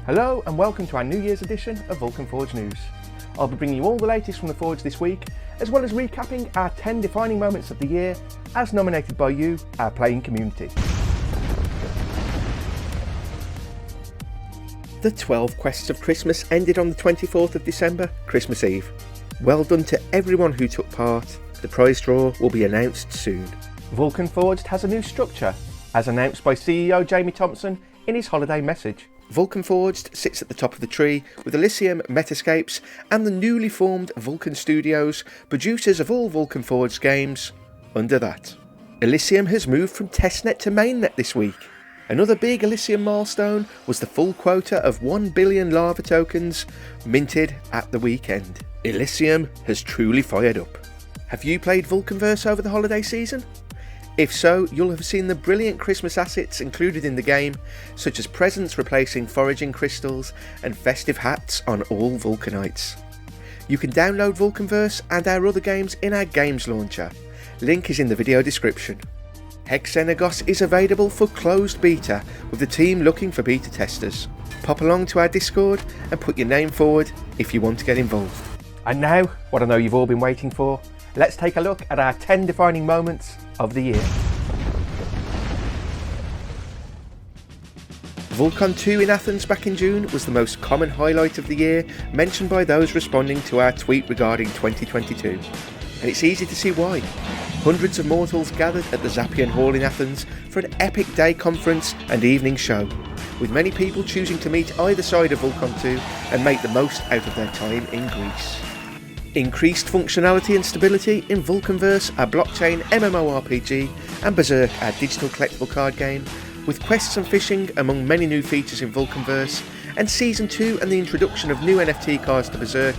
Hello and welcome to our New Year's edition of Vulcan Forged News. I'll be bringing you all the latest from the Forge this week, as well as recapping our 10 defining moments of the year as nominated by you, our playing community. The 12 Quests of Christmas ended on the 24th of December, Christmas Eve. Well done to everyone who took part. The prize draw will be announced soon. Vulcan Forged has a new structure, as announced by CEO Jamie Thompson in his holiday message. Vulcan Forged sits at the top of the tree with Elysium, MetaScapes and the newly formed Vulcan Studios, producers of all Vulcan Forged games, under that. Elysium has moved from testnet to mainnet this week. Another big Elysium milestone was the full quota of 1 billion lava tokens minted at the weekend. Elysium has truly fired up. Have you played Vulcanverse over the holiday season? If so, you'll have seen the brilliant Christmas assets included in the game, such as presents replacing foraging crystals and festive hats on all Vulcanites. You can download Vulcanverse and our other games in our games launcher. Link is in the video description. HeXenagos is available for closed beta, with the team looking for beta testers. Pop along to our Discord and put your name forward if you want to get involved. And now, what I know you've all been waiting for, let's take a look at our 10 defining moments of the year. Vulcan 2 in Athens back in June was the most common highlight of the year, mentioned by those responding to our tweet regarding 2022. And it's easy to see why. Hundreds of mortals gathered at the Zappian Hall in Athens for an epic day conference and evening show, with many people choosing to meet either side of Vulcan 2 and make the most out of their time in Greece. Increased functionality and stability in Vulcanverse, our blockchain MMORPG, and Berserk, our digital collectible card game, with quests and fishing among many new features in Vulcanverse, and Season 2 and the introduction of new NFT cards to Berserk.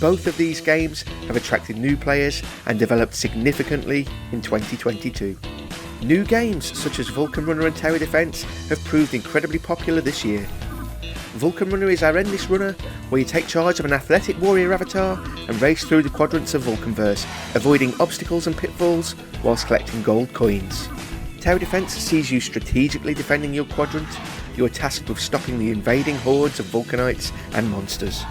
Both of these games have attracted new players and developed significantly in 2022. New games such as Vulcan Runner and Tower Defense have proved incredibly popular this year. Vulcan Runner is our endless runner, where you take charge of an athletic warrior avatar and race through the quadrants of Vulcanverse, avoiding obstacles and pitfalls whilst collecting gold coins. Tower Defense sees you strategically defending your quadrant. You are tasked with stopping the invading hordes of Vulcanites and monsters.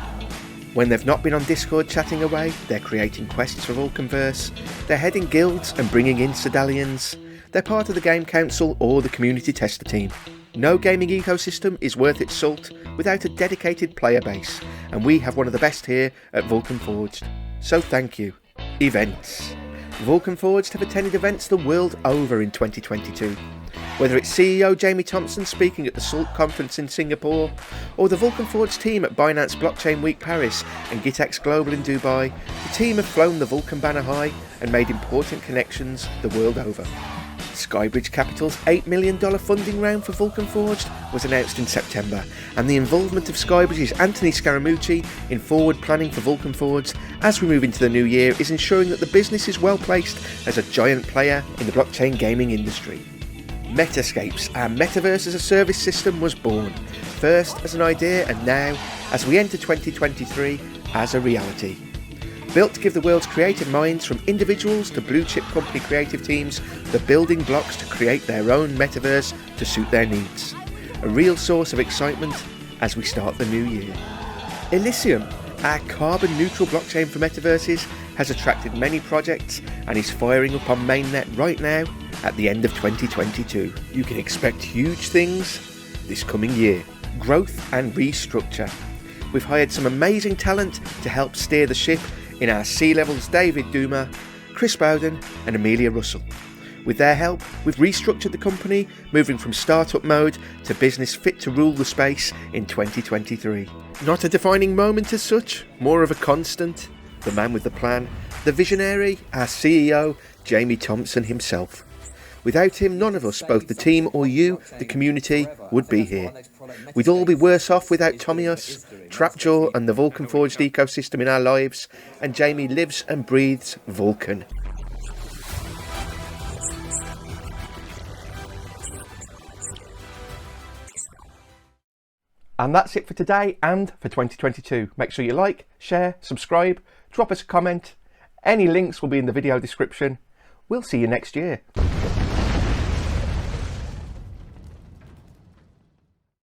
When they've not been on Discord chatting away, they're creating quests for Vulcanverse, they're heading guilds and bringing in Sedalians, they're part of the game council or the community tester team. No gaming ecosystem is worth its salt without a dedicated player base, and we have one of the best here at Vulcan Forged. So thank you. Events. Vulcan Forged have attended events the world over in 2022. Whether it's CEO Jamie Thompson speaking at the SALT conference in Singapore, or the Vulcan Forged team at Binance Blockchain Week Paris and GitX Global in Dubai, the team have flown the Vulcan banner high and made important connections the world over. Skybridge Capital's $8 million funding round for Vulcan Forged was announced in September, and the involvement of Skybridge's Anthony Scaramucci in forward planning for Vulcan Forged as we move into the new year is ensuring that the business is well placed as a giant player in the blockchain gaming industry. MetaScapes, our Metaverse as a Service system, was born, first as an idea and now, as we enter 2023, as a reality. Built to give the world's creative minds, from individuals to blue chip company creative teams, the building blocks to create their own metaverse to suit their needs. A real source of excitement as we start the new year. Elysium, our carbon neutral blockchain for metaverses, has attracted many projects and is firing up on mainnet right now at the end of 2022. You can expect huge things this coming year. Growth and restructure. We've hired some amazing talent to help steer the ship in our C-levels David Duma, Chris Bowden and Amelia Russell. With their help, we've restructured the company, moving from startup mode to business fit to rule the space in 2023. Not a defining moment as such, more of a constant. The man with the plan, the visionary, our CEO, Jamie Thompson himself. Without him, none of us, both the team or you, the community, would be here. We'd all be worse off without Tomios, Trapjaw and the Vulcan Forged ecosystem in our lives, and Jamie lives and breathes Vulcan. And that's it for today and for 2022. Make sure you like, share, subscribe, drop us a comment. Any links will be in the video description. We'll see you next year.